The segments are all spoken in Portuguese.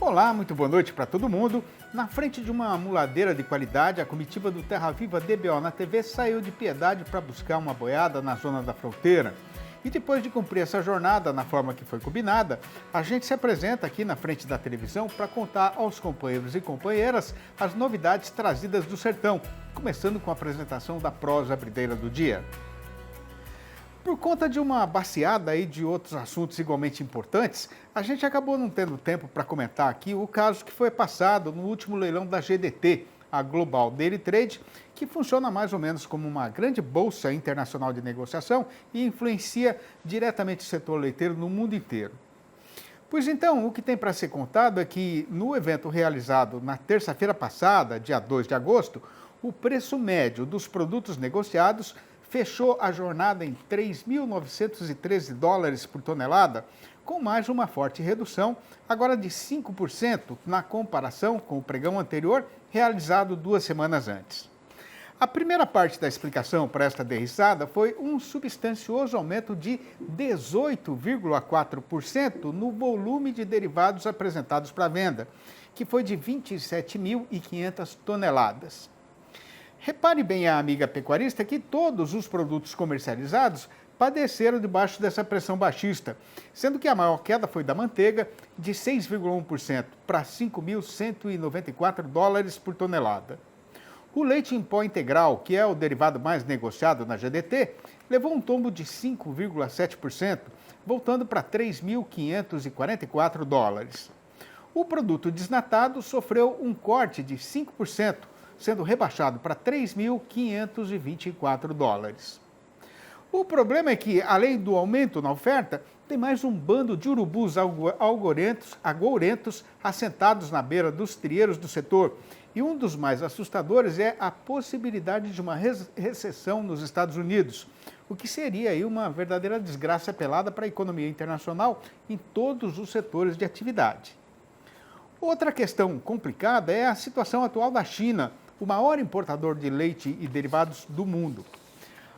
Olá, muito boa noite para todo mundo. Na frente de uma muladeira de qualidade, a comitiva do Terra Viva DBO na TV saiu de Piedade para buscar uma boiada na zona da fronteira. E depois de cumprir essa jornada na forma que foi combinada, a gente se apresenta aqui na frente da televisão para contar aos companheiros e companheiras as novidades trazidas do sertão, começando com a apresentação da prosa brideira do dia. Por conta de uma baciada aí de outros assuntos igualmente importantes, a gente acabou não tendo tempo para comentar aqui o caso que foi passado no último leilão da GDT, a Global Daily Trade, que funciona mais ou menos como uma grande bolsa internacional de negociação e influencia diretamente o setor leiteiro no mundo inteiro. Pois então, o que tem para ser contado é que no evento realizado na terça-feira passada, dia 2 de agosto, o preço médio dos produtos negociados fechou a jornada em 3.913 dólares por tonelada, com mais uma forte redução, agora de 5% na comparação com o pregão anterior, realizado 2 semanas antes. A primeira parte da explicação para esta derrissada foi um substancioso aumento de 18,4% no volume de derivados apresentados para venda, que foi de 27.500 toneladas. Repare bem, a amiga pecuarista, que todos os produtos comercializados padeceram debaixo dessa pressão baixista, sendo que a maior queda foi da manteiga, de 6,1% para 5.194 dólares por tonelada. O leite em pó integral, que é o derivado mais negociado na GDT, levou um tombo de 5,7%, voltando para 3.544 dólares. O produto desnatado sofreu um corte de 5%, sendo rebaixado para 3.524 dólares. O problema é que, além do aumento na oferta, tem mais um bando de urubus agourentos assentados na beira dos trieiros do setor. E um dos mais assustadores é a possibilidade de uma recessão nos Estados Unidos, o que seria aí uma verdadeira desgraça pelada para a economia internacional em todos os setores de atividade. Outra questão complicada é a situação atual da China, o maior importador de leite e derivados do mundo.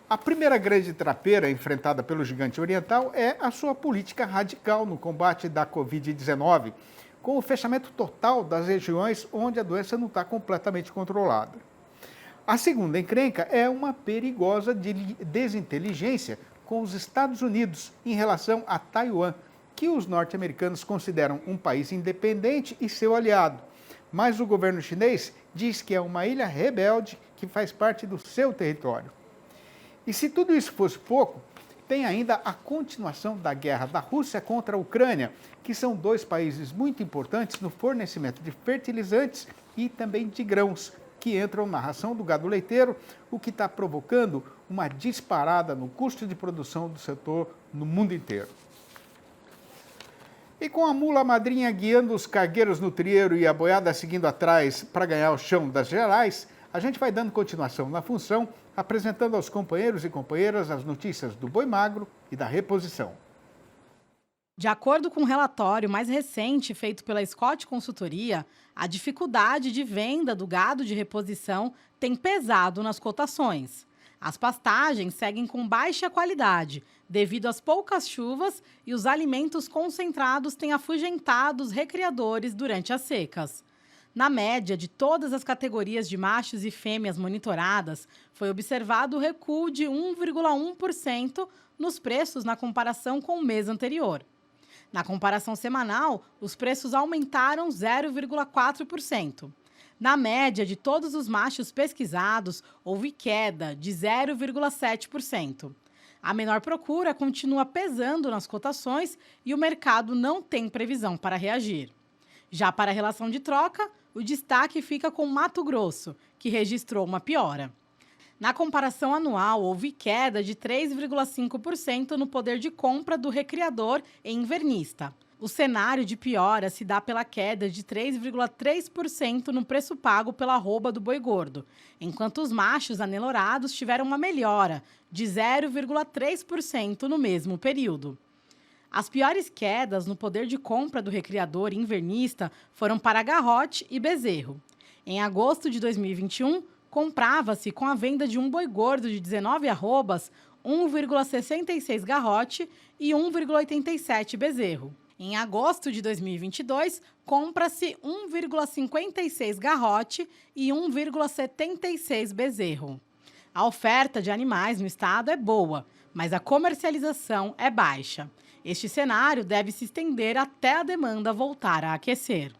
A primeira grande trapeira enfrentada pelo gigante oriental é a sua política radical no combate da Covid-19, com o fechamento total das regiões onde a doença não está completamente controlada. A segunda encrenca é uma perigosa desinteligência com os Estados Unidos em relação a Taiwan, que os norte-americanos consideram um país independente e seu aliado. Mas o governo chinês diz que é uma ilha rebelde que faz parte do seu território. E se tudo isso fosse pouco, tem ainda a continuação da guerra da Rússia contra a Ucrânia, que são dois países muito importantes no fornecimento de fertilizantes e também de grãos, que entram na ração do gado leiteiro, o que está provocando uma disparada no custo de produção do setor no mundo inteiro. E com a mula madrinha guiando os cargueiros no trieiro e a boiada seguindo atrás para ganhar o chão das gerais, a gente vai dando continuação na função, apresentando aos companheiros e companheiras as notícias do boi magro e da reposição. De acordo com um relatório mais recente feito pela Scott Consultoria, a dificuldade de venda do gado de reposição tem pesado nas cotações. As pastagens seguem com baixa qualidade, devido às poucas chuvas, e os alimentos concentrados têm afugentado os recriadores durante as secas. Na média de todas as categorias de machos e fêmeas monitoradas, foi observado o recuo de 1,1% nos preços na comparação com o mês anterior. Na comparação semanal, os preços aumentaram 0,4%. Na média de todos os machos pesquisados, houve queda de 0,7%. A menor procura continua pesando nas cotações e o mercado não tem previsão para reagir. Já para a relação de troca, o destaque fica com Mato Grosso, que registrou uma piora. Na comparação anual, houve queda de 3,5% no poder de compra do recriador e invernista. O cenário de piora se dá pela queda de 3,3% no preço pago pela arroba do boi gordo, enquanto os machos anelorados tiveram uma melhora de 0,3% no mesmo período. As piores quedas no poder de compra do recriador e invernista foram para garrote e bezerro. Em agosto de 2021, comprava-se com a venda de um boi gordo de 19 arrobas, 1,66 garrote e 1,87 bezerro. Em agosto de 2022, compra-se 1,56 garrote e 1,76 bezerro. A oferta de animais no estado é boa, mas a comercialização é baixa. Este cenário deve se estender até a demanda voltar a aquecer.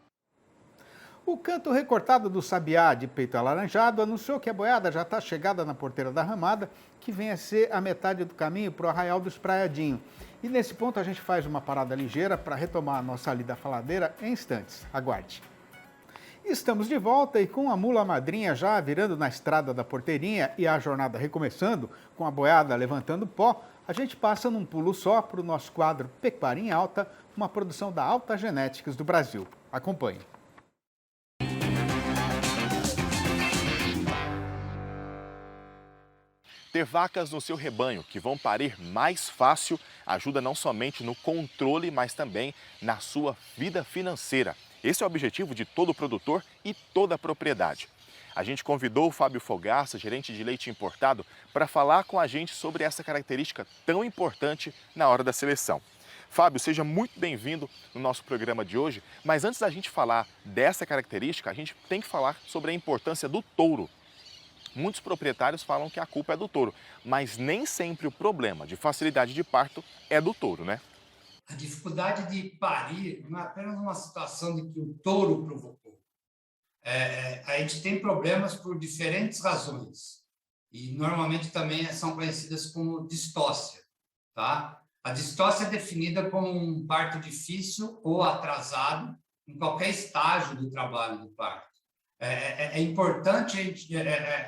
O canto recortado do sabiá de peito alaranjado anunciou que a boiada já está chegada na porteira da ramada, que vem a ser a metade do caminho para o Arraial do Espraiadinho. E nesse ponto a gente faz uma parada ligeira para retomar a nossa lida faladeira em instantes. Aguarde. Estamos de volta e com a mula madrinha já virando na estrada da porteirinha e a jornada recomeçando, com a boiada levantando pó, a gente passa num pulo só para o nosso quadro Pecuária em Alta, uma produção da Alta Genéticas do Brasil. Acompanhe. Ter vacas no seu rebanho que vão parir mais fácil ajuda não somente no controle, mas também na sua vida financeira. Esse é o objetivo de todo produtor e toda propriedade. A gente convidou o Fábio Fogaça, gerente de leite importado, para falar com a gente sobre essa característica tão importante na hora da seleção. Fábio, seja muito bem-vindo no nosso programa de hoje, mas antes da gente falar dessa característica, a gente tem que falar sobre a importância do touro. Muitos proprietários falam que a culpa é do touro, mas nem sempre o problema de facilidade de parto é do touro, né? A dificuldade de parir não é apenas uma situação de que o touro provocou. A gente tem problemas por diferentes razões e normalmente também são conhecidas como distócia, tá? A distócia é definida como um parto difícil ou atrasado em qualquer estágio do trabalho do parto. É importante a gente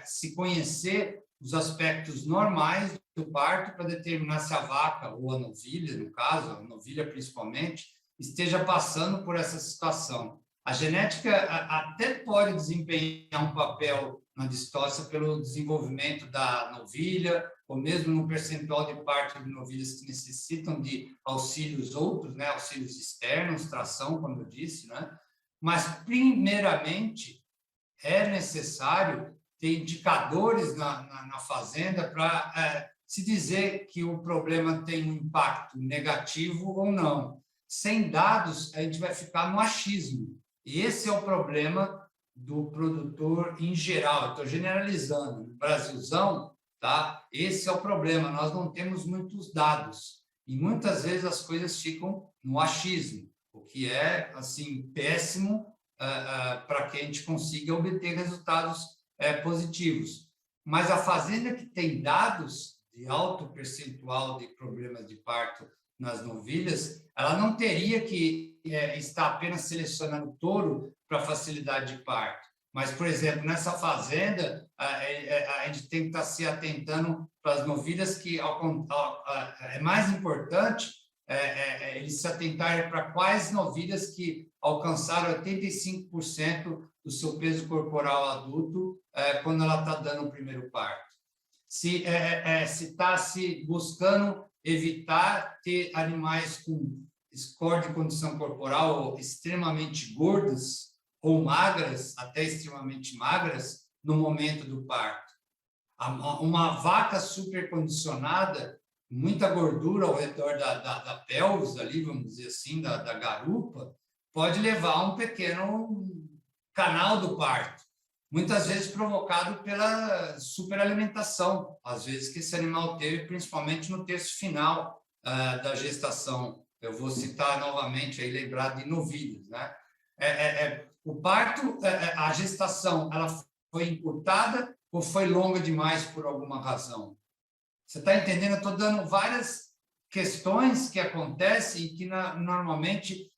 se conhecer os aspectos normais do parto para determinar se a vaca ou a novilha, no caso, a novilha principalmente, esteja passando por essa situação. A genética até pode desempenhar um papel na distócia pelo desenvolvimento da novilha, ou mesmo no percentual de parto de novilhas que necessitam de auxílios outros, né, auxílios externos, tração, como eu disse, né? Mas, primeiramente, é necessário ter indicadores na fazenda para se dizer que o problema tem um impacto negativo ou não. Sem dados, a gente vai ficar no achismo. E esse é o problema do produtor em geral. Estou generalizando. No Brasilzão, tá? Esse é o problema. Nós não temos muitos dados. E muitas vezes as coisas ficam no achismo, o que é assim péssimo para que a gente consiga obter resultados positivos. Mas a fazenda que tem dados de alto percentual de problemas de parto nas novilhas, ela não teria que estar apenas selecionando touro para facilidade de parto. Mas, por exemplo, nessa fazenda, a gente tem que estar se atentando para as novilhas que é mais importante eles se atentarem para quais novilhas que alcançaram 85% do seu peso corporal adulto quando ela está dando o primeiro parto. Se está se buscando evitar ter animais com score de condição corporal extremamente gordas ou magras, até extremamente magras, no momento do parto. Uma vaca supercondicionada, muita gordura ao redor da pelvis, ali, vamos dizer assim, da garupa, pode levar a um pequeno canal do parto, muitas vezes provocado pela superalimentação, às vezes que esse animal teve, principalmente no terço final da gestação. Eu vou citar novamente, aí, lembrar de novilhas, né? O parto, a gestação, ela foi encurtada ou foi longa demais por alguma razão? Você está entendendo? Eu estou dando várias questões que acontecem e que normalmente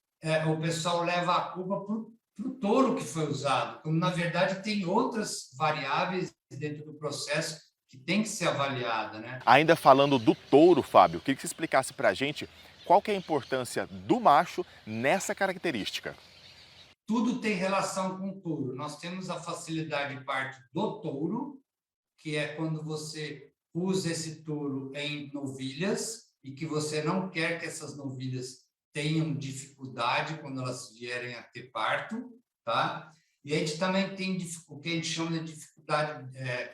o pessoal leva a culpa para o touro que foi usado, quando na verdade tem outras variáveis dentro do processo que tem que ser avaliada, né? Ainda falando do touro, Fábio, queria que você explicasse para a gente qual que é a importância do macho nessa característica. Tudo tem relação com o touro. Nós temos a facilidade de parto do touro, que é quando você usa esse touro em novilhas e que você não quer que essas novilhas tenham dificuldade quando elas vierem a ter parto, tá? E a gente também tem o que a gente chama de dificuldade,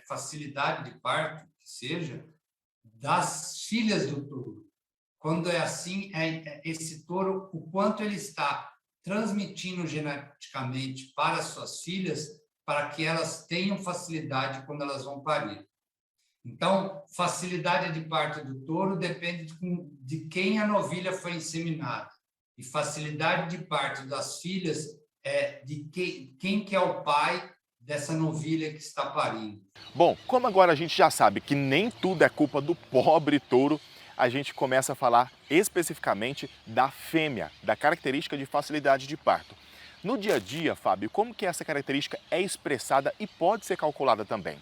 facilidade de parto, que seja, das filhas do touro. quando é assim, esse touro, o quanto ele está transmitindo geneticamente para as suas filhas, para que elas tenham facilidade quando elas vão parir. Então, facilidade de parto do touro depende de quem a novilha foi inseminada. E facilidade de parto das filhas é de quem que é o pai dessa novilha que está parindo. Bom, como agora a gente já sabe que nem tudo é culpa do pobre touro, a gente começa a falar especificamente da fêmea, da característica de facilidade de parto. No dia a dia, Fábio, como que essa característica é expressada e pode ser calculada também?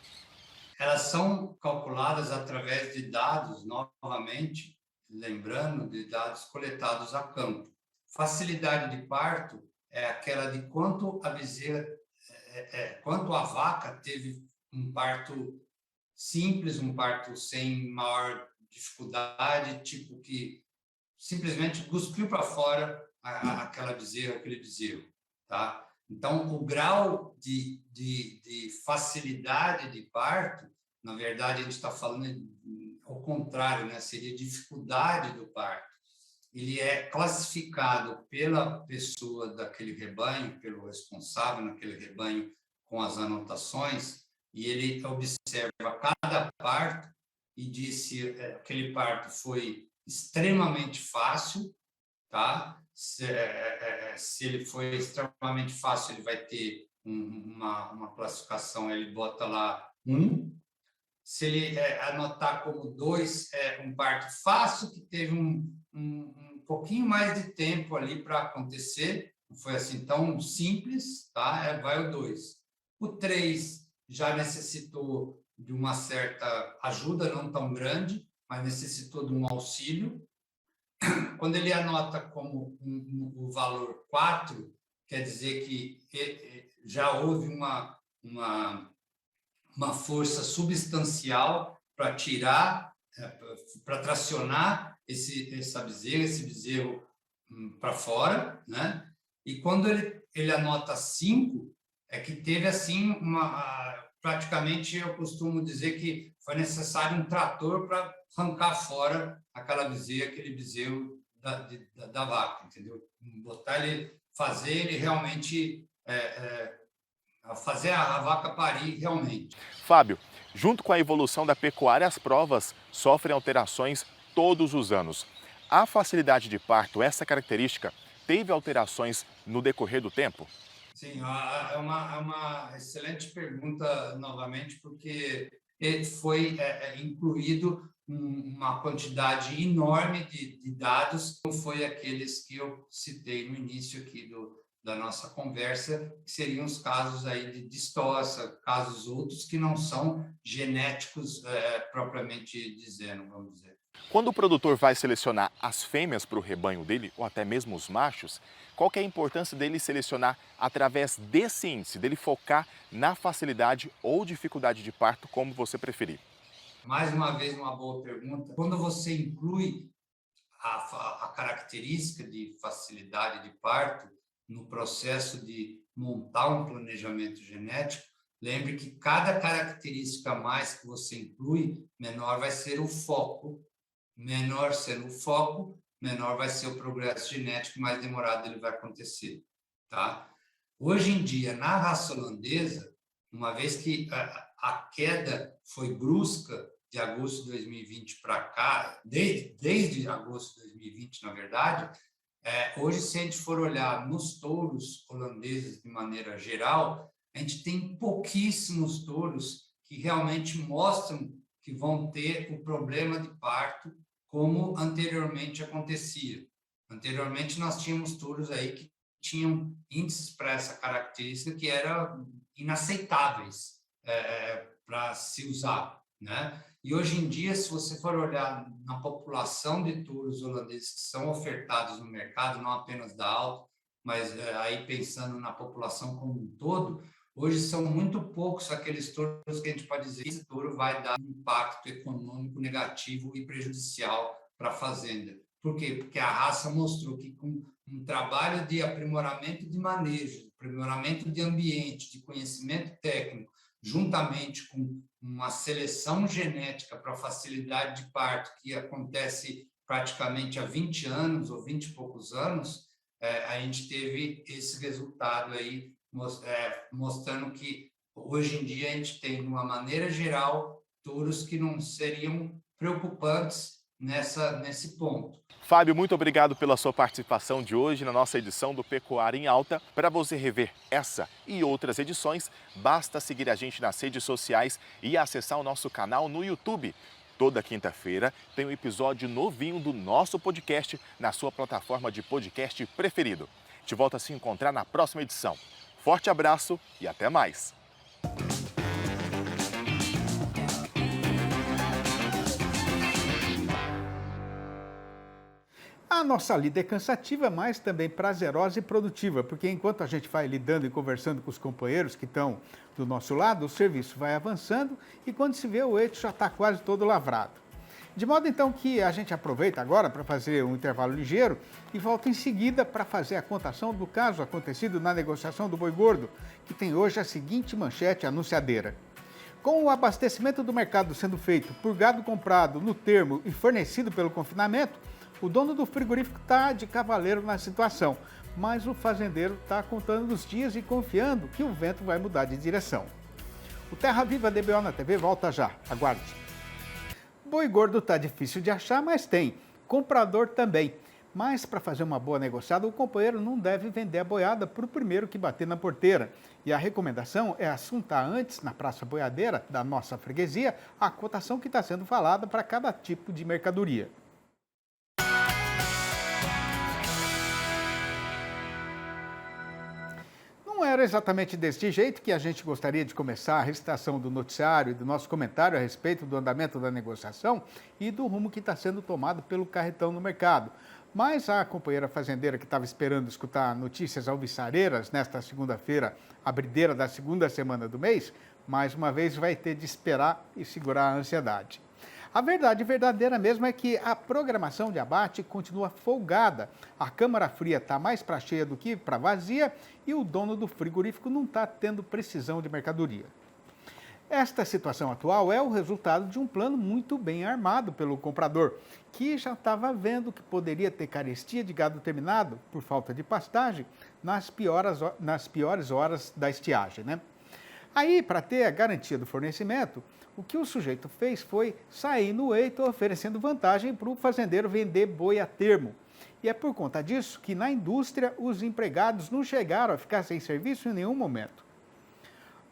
Elas são calculadas através de dados, novamente, lembrando, de dados coletados a campo. Facilidade de parto é aquela de quanto a bezerra, quanto a vaca teve um parto simples, um parto sem maior dificuldade, tipo que simplesmente cuspiu para fora aquela bezerra, aquele bezerro, tá? Então, o grau de facilidade de parto, na verdade, a gente está falando ao contrário, né? Seria dificuldade do parto. Ele é classificado pela pessoa daquele rebanho, pelo responsável naquele rebanho, com as anotações, e ele observa cada parto e diz se aquele parto foi extremamente fácil, tá? Se ele foi extremamente fácil, ele vai ter uma classificação, ele bota lá 1. Se ele anotar como 2, é um parto fácil, que teve um pouquinho mais de tempo ali para acontecer, não foi assim tão simples, tá? Vai o 2. O 3 já necessitou de uma certa ajuda, não tão grande, mas necessitou de um auxílio. Quando ele anota como o valor 4, quer dizer que já houve uma força substancial para tirar, para tracionar essa bezerra, esse bezerro para fora, né? E quando ele anota 5, é que teve assim praticamente, eu costumo dizer que foi necessário um trator para arrancar fora aquela bezerra, aquele bezerro da vaca, entendeu? Botar ele, fazer ele realmente fazer a vaca parir realmente. Fábio, junto com a evolução da pecuária, as provas sofrem alterações todos os anos. A facilidade de parto, essa característica, teve alterações no decorrer do tempo? Sim, é uma excelente pergunta, novamente, porque foi incluído uma quantidade enorme de dados, como foi aqueles que eu citei no início aqui da nossa conversa, que seriam os casos aí de distócia, casos outros que não são genéticos propriamente dizendo, vamos dizer. Quando o produtor vai selecionar as fêmeas para o rebanho dele, ou até mesmo os machos, qual que é a importância dele selecionar através desse índice, dele focar na facilidade ou dificuldade de parto, como você preferir? Mais uma vez, uma boa pergunta. Quando você inclui a característica de facilidade de parto no processo de montar um planejamento genético, lembre que cada característica a mais que você inclui, menor vai ser o foco. Menor sendo o foco, menor vai ser o progresso genético, mais demorado ele vai acontecer, tá? Hoje em dia, na raça holandesa, uma vez que a queda foi brusca de agosto de 2020 para cá, desde agosto de 2020, na verdade, hoje, se a gente for olhar nos touros holandeses de maneira geral, a gente tem pouquíssimos touros que realmente mostram que vão ter o problema de parto como anteriormente acontecia. Anteriormente, nós tínhamos touros aí que tinham índices para essa característica que eram inaceitáveis para se usar, né? E hoje em dia, se você for olhar na população de touros holandeses que são ofertados no mercado, não apenas da Alto, mas aí pensando na população como um todo, hoje são muito poucos aqueles touros que a gente pode dizer que esse touro vai dar um impacto econômico negativo e prejudicial para a fazenda. Por quê? Porque a raça mostrou que com um trabalho de aprimoramento de manejo, aprimoramento de ambiente, de conhecimento técnico, juntamente com uma seleção genética para facilidade de parto que acontece praticamente há 20 anos ou 20 e poucos anos, a gente teve esse resultado aí, mostrando que hoje em dia a gente tem, de uma maneira geral, touros que não seriam preocupantes nesse ponto. Fábio, muito obrigado pela sua participação de hoje na nossa edição do Pecuária em Alta. Para você rever essa e outras edições, basta seguir a gente nas redes sociais e acessar o nosso canal no YouTube. Toda quinta-feira tem um episódio novinho do nosso podcast na sua plataforma de podcast preferido. Te volto a se encontrar na próxima edição. Forte abraço e até mais! A nossa lida é cansativa, mas também prazerosa e produtiva, porque enquanto a gente vai lidando e conversando com os companheiros que estão do nosso lado, o serviço vai avançando e quando se vê o eixo já está quase todo lavrado. De modo então que a gente aproveita agora para fazer um intervalo ligeiro e volta em seguida para fazer a contação do caso acontecido na negociação do boi gordo, que tem hoje a seguinte manchete anunciadeira. Com o abastecimento do mercado sendo feito por gado comprado no termo e fornecido pelo confinamento, o dono do frigorífico está de cavaleiro na situação, mas o fazendeiro está contando os dias e confiando que o vento vai mudar de direção. O Terra Viva DBO na TV volta já, aguarde. Boi gordo está difícil de achar, mas tem. Comprador também. Mas para fazer uma boa negociada, o companheiro não deve vender a boiada para o primeiro que bater na porteira. E a recomendação é assuntar antes, na praça boiadeira da nossa freguesia, a cotação que está sendo falada para cada tipo de mercadoria. Não era exatamente deste jeito que a gente gostaria de começar a recitação do noticiário e do nosso comentário a respeito do andamento da negociação e do rumo que está sendo tomado pelo carretão no mercado. Mas a companheira fazendeira que estava esperando escutar notícias alvissareiras nesta segunda-feira, abrideira da segunda semana do mês, mais uma vez vai ter de esperar e segurar a ansiedade. A verdade verdadeira mesmo é que a programação de abate continua folgada. A câmara fria está mais para cheia do que para vazia e o dono do frigorífico não está tendo precisão de mercadoria. Esta situação atual é o resultado de um plano muito bem armado pelo comprador, que já estava vendo que poderia ter carestia de gado terminado por falta de pastagem nas piores horas da estiagem, né? Aí, para ter a garantia do fornecimento, o que o sujeito fez foi sair no eito oferecendo vantagem para o fazendeiro vender boi a termo. E é por conta disso que na indústria os empregados não chegaram a ficar sem serviço em nenhum momento.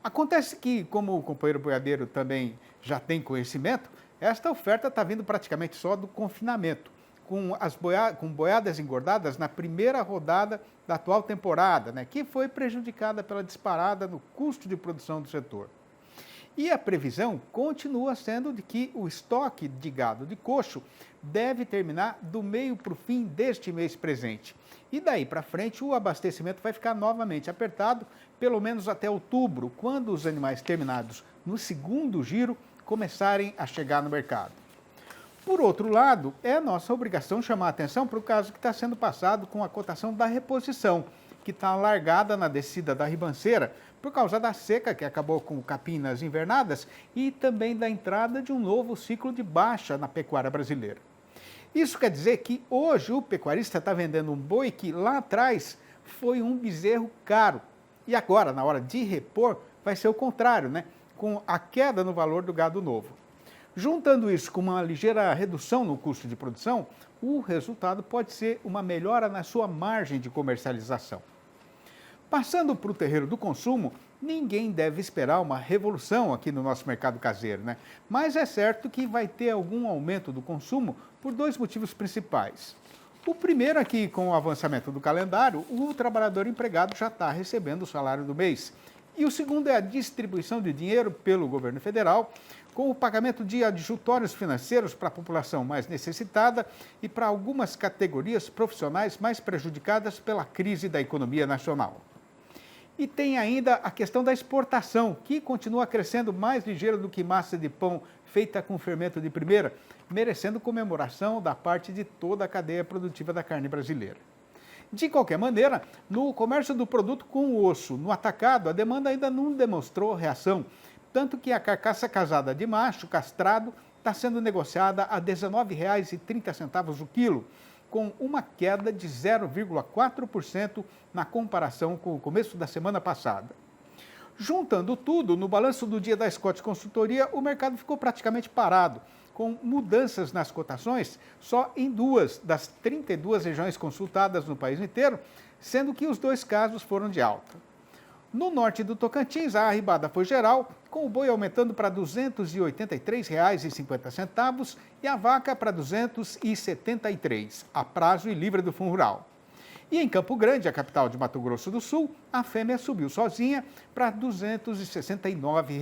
Acontece que, como o companheiro boiadeiro também já tem conhecimento, esta oferta está vindo praticamente só do confinamento, com boiadas engordadas na primeira rodada da atual temporada, né, que foi prejudicada pela disparada no custo de produção do setor. E a previsão continua sendo de que o estoque de gado de coxo deve terminar do meio para o fim deste mês presente. E daí para frente o abastecimento vai ficar novamente apertado, pelo menos até outubro, quando os animais terminados no segundo giro começarem a chegar no mercado. Por outro lado, é nossa obrigação chamar a atenção para o caso que está sendo passado com a cotação da reposição, que está largada na descida da ribanceira por causa da seca que acabou com o capim nas invernadas e também da entrada de um novo ciclo de baixa na pecuária brasileira. Isso quer dizer que hoje o pecuarista está vendendo um boi que lá atrás foi um bezerro caro. E agora, na hora de repor, vai ser o contrário, né? Com a queda no valor do gado novo. Juntando isso com uma ligeira redução no custo de produção, o resultado pode ser uma melhora na sua margem de comercialização. Passando para o terreiro do consumo, ninguém deve esperar uma revolução aqui no nosso mercado caseiro, né? Mas é certo que vai ter algum aumento do consumo por dois motivos principais. O primeiro é que, com o avançamento do calendário, o trabalhador empregado já está recebendo o salário do mês. E o segundo é a distribuição de dinheiro pelo governo federal, com o pagamento de adjutórios financeiros para a população mais necessitada e para algumas categorias profissionais mais prejudicadas pela crise da economia nacional. E tem ainda a questão da exportação, que continua crescendo mais ligeiro do que massa de pão feita com fermento de primeira, merecendo comemoração da parte de toda a cadeia produtiva da carne brasileira. De qualquer maneira, no comércio do produto com osso, no atacado, a demanda ainda não demonstrou reação, tanto que a carcaça casada de macho castrado está sendo negociada a R$ 19,30 o quilo, com uma queda de 0,4% na comparação com o começo da semana passada. Juntando tudo, no balanço do dia da Scott Consultoria, o mercado ficou praticamente parado, com mudanças nas cotações só em 2 das 32 regiões consultadas no país inteiro, sendo que os 2 casos foram de alta. No norte do Tocantins, a arribada foi geral, com o boi aumentando para R$ 283,50 e a vaca para R$ 273, a prazo e livre do Fundo Rural. E em Campo Grande, a capital de Mato Grosso do Sul, a fêmea subiu sozinha para R$ 269.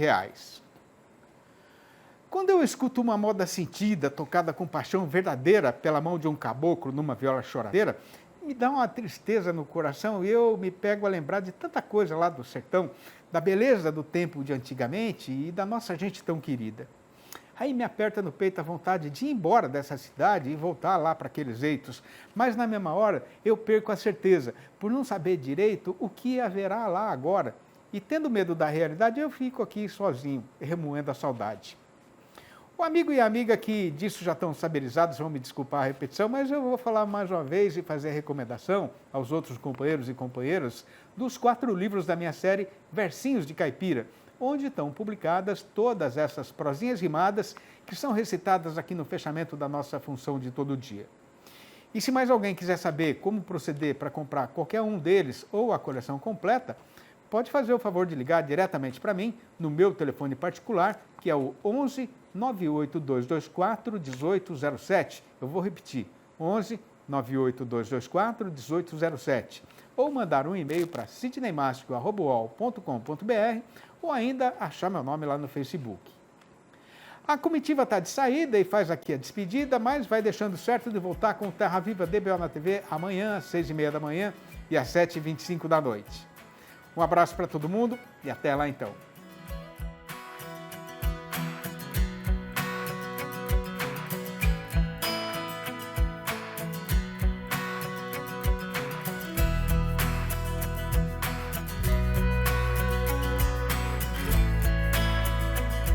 Quando eu escuto uma moda sentida, tocada com paixão verdadeira pela mão de um caboclo numa viola choradeira, me dá uma tristeza no coração e eu me pego a lembrar de tanta coisa lá do sertão, da beleza do tempo de antigamente e da nossa gente tão querida. Aí me aperta no peito a vontade de ir embora dessa cidade e voltar lá para aqueles eitos. Mas na mesma hora eu perco a certeza, por não saber direito o que haverá lá agora. E tendo medo da realidade, eu fico aqui sozinho, remoendo a saudade. O amigo e a amiga que disso já estão saberizados vão me desculpar a repetição, mas eu vou falar mais uma vez e fazer a recomendação aos outros companheiros e companheiras dos 4 livros da minha série Versinhos de Caipira, onde estão publicadas todas essas prosinhas rimadas que são recitadas aqui no fechamento da nossa função de todo dia. E se mais alguém quiser saber como proceder para comprar qualquer um deles ou a coleção completa, pode fazer o favor de ligar diretamente para mim no meu telefone particular, que é o 11 98224 1807. Eu vou repetir, 11 98224 1807. Ou mandar um e-mail para sidneymasco@uol.com.br ou ainda achar meu nome lá no Facebook. A comitiva está de saída e faz aqui a despedida, mas vai deixando certo de voltar com o Terra Viva DBO na TV amanhã às 6h30 da manhã e às 7h25 da noite. Um abraço para todo mundo e até lá então.